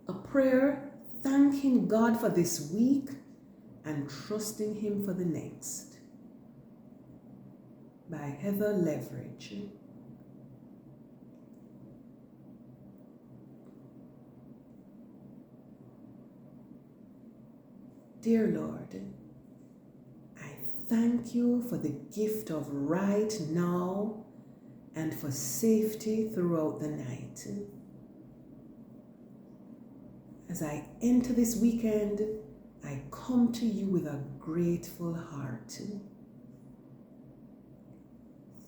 A prayer thanking God for this week and trusting Him for the next. By Heather Leveridge. Dear Lord, I thank you for the gift of right now and for safety throughout the night. As I enter this weekend, I come to you with a grateful heart.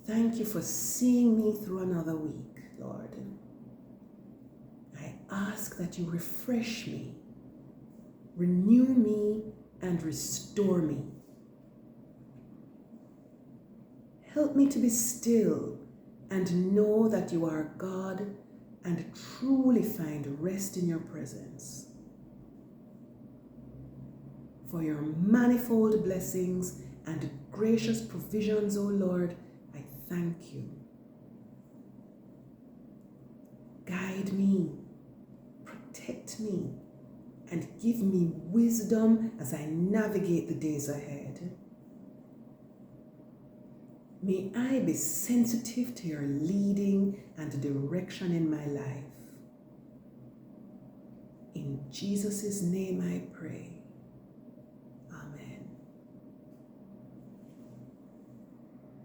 Thank you for seeing me through another week, Lord. I ask that you refresh me, renew me, and restore me. Help me to be still and know that you are God and truly find rest in your presence. For your manifold blessings and gracious provisions, O Lord, I thank you. Guide me, protect me, and give me wisdom as I navigate the days ahead. May I be sensitive to your leading and direction in my life. In Jesus' name I pray.